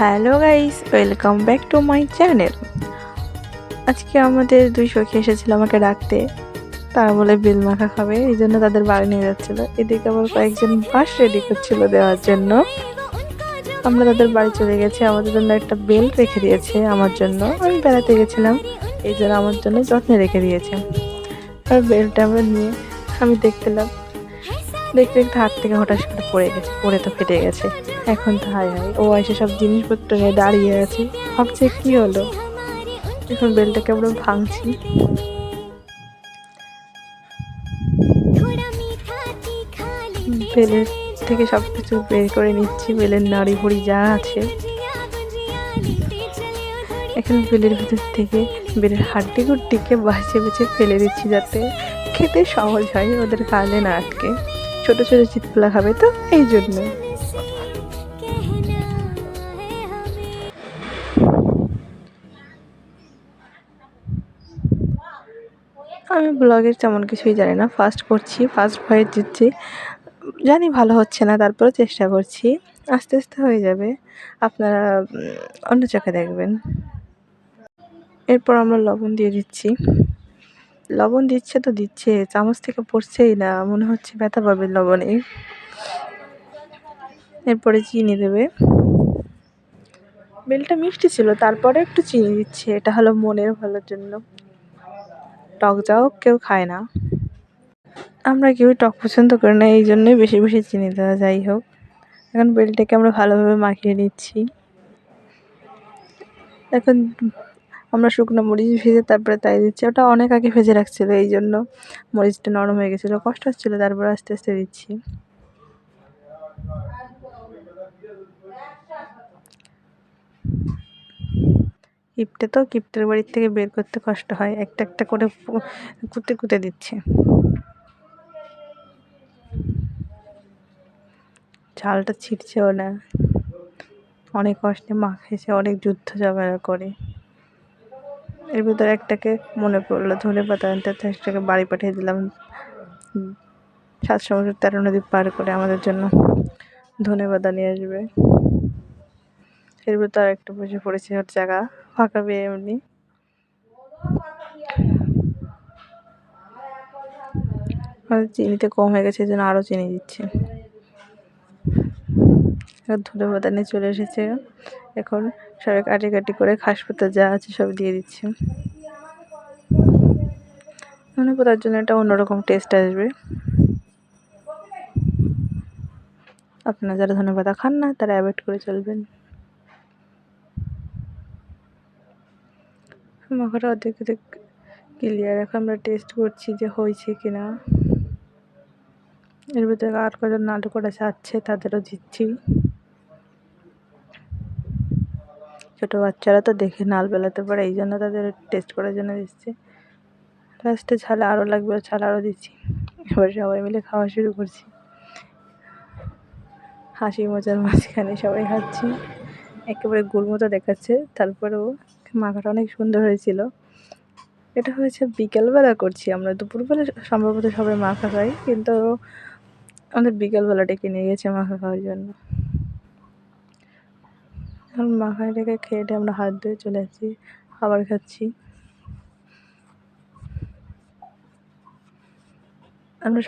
Hello guys, welcome back to my channel. আজকে আমাদের দুই সখী এসেছিল আমাকে ডাকতে। তারা বলে বেল মাখা খাবে, এই জন্য তাদের বাড়ি নিয়ে যাচ্ছিল। এদিকে আবার কয়েকজন বাঁশ রেডি করছিল দেওয়ার জন্য। আমরা তাদের বাড়ি চলে গেছি, আমাদের জন্য একটা বেল রেখে দিয়েছে আমার জন্য। আমি বেড়াতে গেছিলাম, এই জন্য আমার জন্য যত্নে রেখে দিয়েছে। আর বেলটা আমরা নিয়ে আমি দেখতে দেখতে হাত থেকে হঠাৎ করে পড়ে তো ফেটে গেছে। এখন তো হায় হায়, ও এসে সব জিনিসপত্র নিয়ে দাঁড়িয়ে আছে, ভাবছে কি হলো। এখন বেলটাকে আমরা ভাঙছি। বেলের থেকে সবকিছু বের করে নিচ্ছি, বেলের নাড়ি ভুড়ি যা আছে। এখন বেলের ভিতর থেকে বেলের হাড্ডি গুড্ডিকে বাছে বেছে ফেলে দিচ্ছি, যাতে খেতে সহজ হয়, ওদের গালে না আটকে। ছোট ছোট চিৎপোলা খাবে তো, এই জন্য। আমি ব্লগের তেমন কিছুই জানি না, ফার্স্ট করছি, ফার্স্ট ভয়েস দিচ্ছি। জানি ভালো হচ্ছে না, তারপরে চেষ্টা করছি, আস্তে আস্তে হয়ে যাবে। আপনারা অন্য চোখে দেখবেন। এরপর আমরা লবণ দিয়ে দিচ্ছি। লবণ দিচ্ছে তো দিচ্ছে, চামচ থেকে পড়ছেই না, মনে হচ্ছে ব্যথা পাবে লবণে। এরপরে চিনি দেবে। বেলটা মিষ্টি ছিল, তারপরে একটু চিনি দিচ্ছে, এটা হলো মনের ভালোর জন্য। টক যাও কেউ খায় না, আমরা কেউই টক পছন্দ করি না, এই জন্যই বেশি বেশি চিনি দেওয়া। যাই হোক, এখন বেলটাকে আমরা ভালোভাবে মাখিয়ে নিচ্ছি। এখন আমরা শুকনো মরিচ ভেজে তারপরে তাই দিচ্ছি। ওটা অনেক আগে ভেজে রাখছিল, এই জন্য মরিচটা নরম হয়ে গেছিলো, কষ্ট হচ্ছিলো, তারপরে আস্তে আস্তে দিচ্ছি। কিপ্টের বাড়ির থেকে বের করতে কষ্ট হয়, একটা একটা করে কুটে কুটে দিচ্ছে। ঝালটা ছিটছেও না, অনেক কষ্টে মাখাইছে, অনেক যুদ্ধ ঝগড়া করে। এর ভিতরে একটাকে মনে পড়লো ধনেপাতা আনতে, একটাকে বাড়ি পাঠিয়ে দিলাম 7 সমুদ্র 13 নদী পার করে আমাদের জন্য ধনেপাতা নিয়ে আসবে। এর ভিতরে একটা বসে পড়েছে, ওর জায়গা ফাঁকা পেয়ে এমনি। চিনিতে কম হয়ে গেছে, এই জন্য আরও চিনি দিচ্ছে। ধনেপাতা নিয়ে চলে এসেছে, এখন সবাই কাটি কাটি করে খাসপাতা যা আছে সব দিয়ে দিচ্ছে। ধনেপাতার জন্য একটা অন্যরকম টেস্ট আসবে। আপনারা যারা ধনেপাতা খান না, তারা অ্যাভয়েড করে চলবেন। মাখাটা অর্ধেক ক্লিয়ার, এখন আমরা টেস্ট করছি যে হয়েছে কিনা। এর ভিতরে আর কজন নাটক করে যাচ্ছে, তাদেরও দিচ্ছি। ছোটো বাচ্চারা তো দেখে নাল বেলাতে পারে, এই জন্য তাদের টেস্ট করার জন্য দিচ্ছি। লাস্টে ঝাল আরও লাগবে, ঝাল আরও দিচ্ছি। এবার সবাই মিলে খাওয়া শুরু করছি, হাসি মজার মাঝখানে সবাই খাচ্ছি। একেবারে গুলমতো দেখাচ্ছে, তারপরেও মাখাটা অনেক সুন্দর হয়েছিল। এটা হয়েছে বিকেলবেলা করছি, আমরা দুপুরবেলা সম্ভবত সবাই মাখা খাই, কিন্তু আমাদের বিকেলবেলা ডেকে নিয়ে গেছে মাখা খাওয়ার জন্য। এখন মাখায় ডেকে খেয়ে আমরা হাত ধুয়ে চলে আসছি, খাবার খাচ্ছি। আমরা